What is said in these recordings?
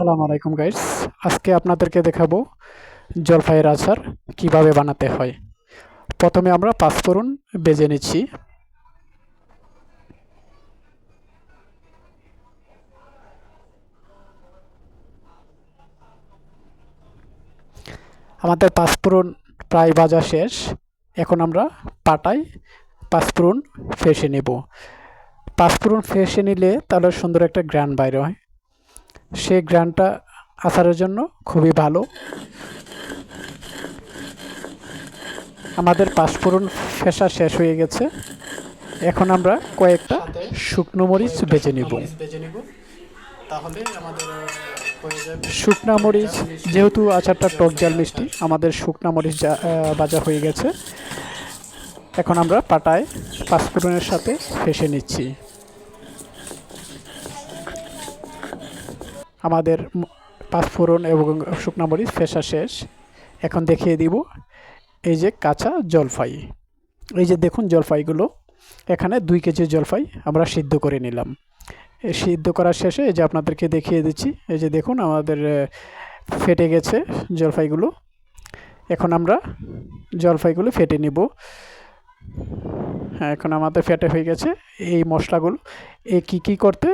আসসালামু আলাইকুম গাইস। আজকে আপনাদেরকে দেখাবো জলপাইয়ের আচার কিভাবে বানাতে হয়। প্রথমে আমরা পাঁচফোড়ন ভেজে নিচ্ছি। আমাদের পাঁচফোড়ন প্রায় ভাজা শেষ। এখন আমরা পাটায় পাঁচফোড়ন ফেঁসে নেব। পাঁচফোড়ন ফেঁসে নিলে তাহলে সুন্দর একটা গ্রান বাইর হয়। সেই গ্রানটা আচারের জন্য খুবই ভালো। আমাদের পাঁচফোড়ন ফেঁসা শেষ হয়ে গেছে। এখন আমরা কয়েকটা শুকনো মরিচ ভেজে নিব। তাহলে আমাদের শুকনা মরিচ, যেহেতু আচারটা টক ঝাল মিষ্টি, আমাদের শুকনা মরিচ ভাজা হয়ে গেছে। এখন আমরা পাটায় পাঁচফোড়নের সাথে ফেঁসে নিচ্ছি। আমাদের পাঁচফোড়ন এবং শুকনা মরিচ ফেঁসা শেষ। এখন দেখিয়ে দিব এই যে কাঁচা জলপাই। এই যে দেখুন জলপাইগুলো, এখানে 2 কেজি জলপাই আমরা সিদ্ধ করে নিলাম। এই সিদ্ধ করার শেষে এই যে আপনাদেরকে দেখিয়ে দিচ্ছি, এই যে দেখুন আমাদের ফেটে গেছে জলপাইগুলো। এখন আমরা জলপাইগুলো ফেটে নিব। হ্যাঁ, এখন আমাদের ফেটে হয়ে গেছে। এই মশলাগুলো কী করতে,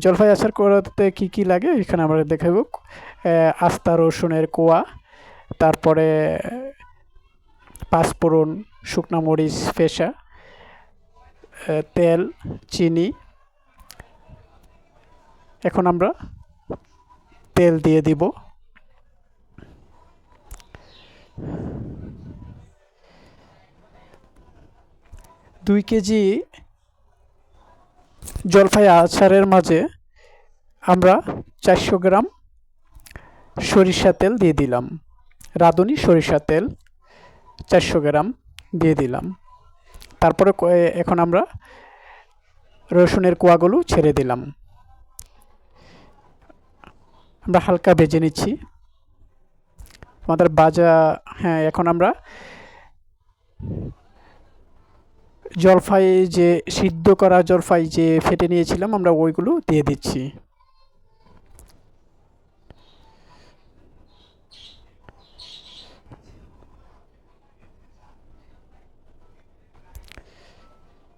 জলপাই আচার করতে কী লাগে এখানে আমরা দেখাবো। আস্তা রসুনের কোয়া, তারপরে পাঁচফোড়ন, শুকনা মরিচ ফেঁসা, তেল, চিনি। এখন আমরা তেল দিয়ে দিব। দুই কেজি জলপাই আচারের মাঝে আমরা 400 গ্রাম সরিষা তেল দিয়ে দিলাম। রাঁধুনি সরিষা তেল 400 গ্রাম দিয়ে দিলাম। তারপরে এখন আমরা রসুনের কোয়াগুলো ছেড়ে দিলাম। আমরা হালকা ভেজে নিচ্ছি আমাদের ভাজা। হ্যাঁ, এখন আমরা জলপাই যে সিদ্ধ করা জলপাই যে ফেটে নিয়েছিলাম আমরা ওইগুলো দিয়ে দিচ্ছি।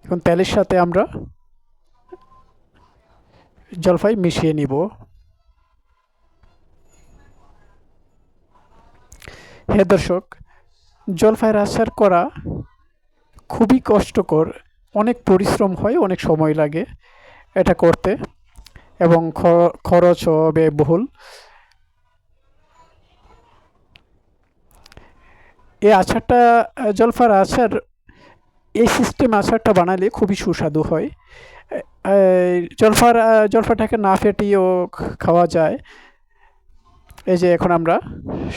এখন তেলের সাথে আমরা জলপাই মিশিয়ে নিব। হে দর্শক, জলপাইয়ের আচার করা খুবই কষ্টকর, অনেক পরিশ্রম হয়, অনেক সময় লাগে এটা করতে, এবং খরচও ব্যয়বহুল। এই আচারটা, জলপাইয়ের আচার, এই সিস্টেম আচারটা বানালে খুবই সুস্বাদু হয়। জলপাইটাকে না ফেটিয়েও খাওয়া যায়। এই যে এখন আমরা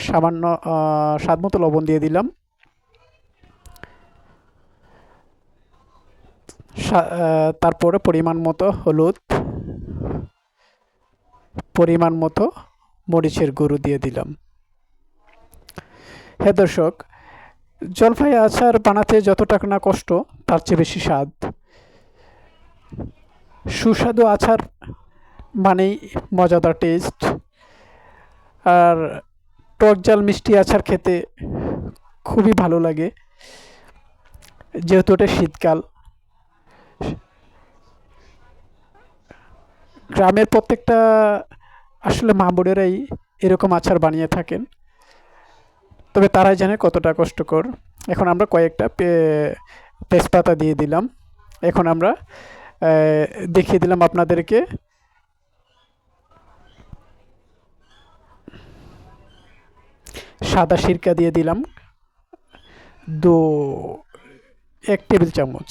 সামান্য স্বাদ মতো লবণ দিয়ে দিলাম। তারপরে পরিমাণ মতো হলুদ, পরিমাণ মতো মরিচের গুঁড়ো দিয়ে দিলাম। হ্যাঁ দর্শক, জলপাই আচার বানাতে যতটা না কষ্ট, তার চেয়ে বেশি স্বাদ। সুস্বাদু আচার মানেই মজাদার টেস্ট। আর টক ঝাল মিষ্টি আচার খেতে খুবই ভালো লাগে, যেহেতু এটা শীতকাল। গ্রামের প্রত্যেকটা আসলে মা বোনেরাই এরকম আচার বানিয়ে থাকেন, তবে তারাই জানে কতটা কষ্টকর। এখন আমরা কয়েকটা তেজপাতা দিয়ে দিলাম। এখন আমরা দেখিয়ে দিলাম আপনাদেরকে সাদা সিরকা দিয়ে দিলাম 1 টেবিল চামচ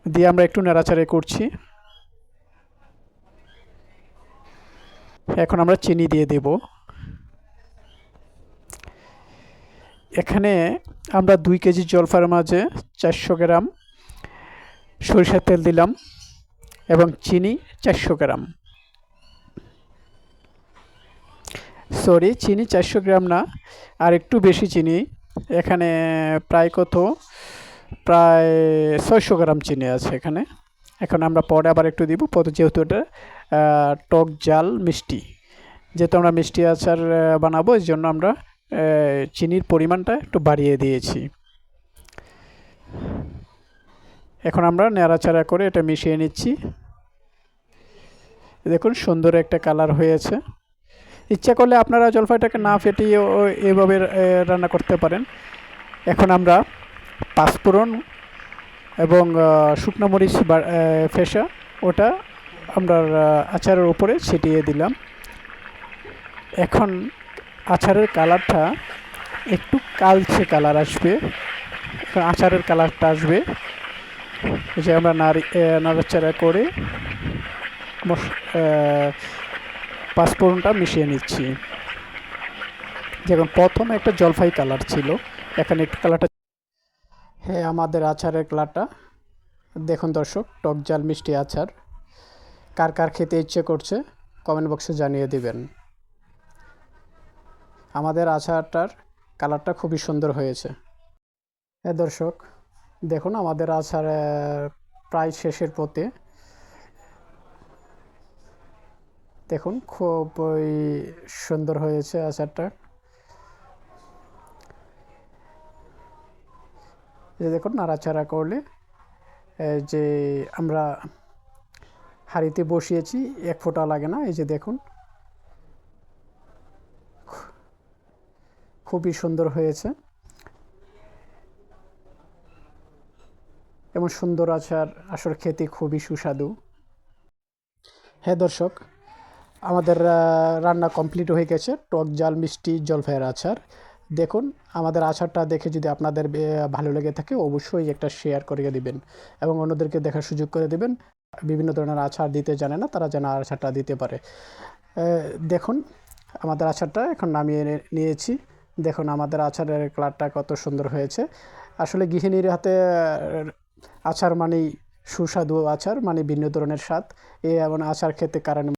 দিয়ে আমরা একটু নাড়াচাড়া করছি। এখন আমরা চিনি দিয়ে দেব। এখানে আমরা 2 কেজি জলপাইয়ের মাঝে 400 গ্রাম সরিষার তেল দিলাম এবং চিনি 400 গ্রাম। সরি, চিনি 400 গ্রাম না, আর একটু বেশি চিনি। এখানে প্রায় 600 গ্রাম চিনি আছে এখানে। এখন আমরা পরে আবার একটু দিব, যেহেতু এটা টক জাল মিষ্টি। যেহেতু আমরা মিষ্টি আচার বানাবো, এই জন্য আমরা চিনির পরিমাণটা একটু বাড়িয়ে দিয়েছি। এখন আমরা নাড়াচাড়া করে এটা মিশিয়ে নিচ্ছি। দেখুন সুন্দর একটা কালার হয়েছে। ইচ্ছা করলে আপনারা জলপাইটাকে না ফেটিয়ে এভাবে রান্না করতে পারেন। এখন আমরা পাঁচফোড়ন এবং শুকনো মরিচ ফেসা ওটা আমরা আচারের উপরে ছিটিয়ে দিলাম। এখন আচারের কালারটা একটু কালচে কালার আসবে। এখন আচারের কালারটা আসবে, এই যে আমরা নাড়াচাড়া করে পাঁচফোড়নটা মিশিয়ে নিচ্ছি। যেমন প্রথম একটা জলপাই কালার ছিল, এখানে একটু কালারটা, হ্যাঁ আমাদের আচারের কালারটা দেখুন দর্শক, টক ঝাল মিষ্টি আচার কার কার খেতে ইচ্ছে করছে কমেন্ট বক্সে জানিয়ে দিবেন। আমাদের আচারটার কালারটা খুবই সুন্দর হয়েছে। হ্যাঁ দর্শক দেখুন, আমাদের আচার প্রায় শেষের পথে। দেখুন খুবই সুন্দর হয়েছে আচারটা। যে দেখুন নাড়াচাড়া করলে যে আমরা হাঁড়িতে বসিয়েছি এক ফোঁটা লাগে না। এই যে দেখুন খুবই সুন্দর হয়েছে। এমন সুন্দর আচার আসলে খেতে খুবই সুস্বাদু। হ্যাঁ দর্শক, আমাদের রান্না কমপ্লিট হয়ে গেছে, টক ঝাল মিষ্টি জলপাইয়ের আচার। দেখুন আমাদের আচারটা দেখে যদি আপনাদের ভালো লেগে থাকে অবশ্যই একটা শেয়ার করে দিবেন এবং অন্যদেরকে দেখার সুযোগ করে দিবেন। বিভিন্ন ধরনের আচার দিতে জানে না, তারা যেন আচারটা দিতে পারে। দেখুন আমাদের আচারটা এখন নামিয়ে নিয়েছি। দেখুন আমাদের আচারের কালারটা কত সুন্দর হয়েছে। আসলে গৃহিণীর হাতে আচার মানেই সুস্বাদু আচার, মানে ভিন্ন ধরনের স্বাদ। এমন আচার খেতে কারণ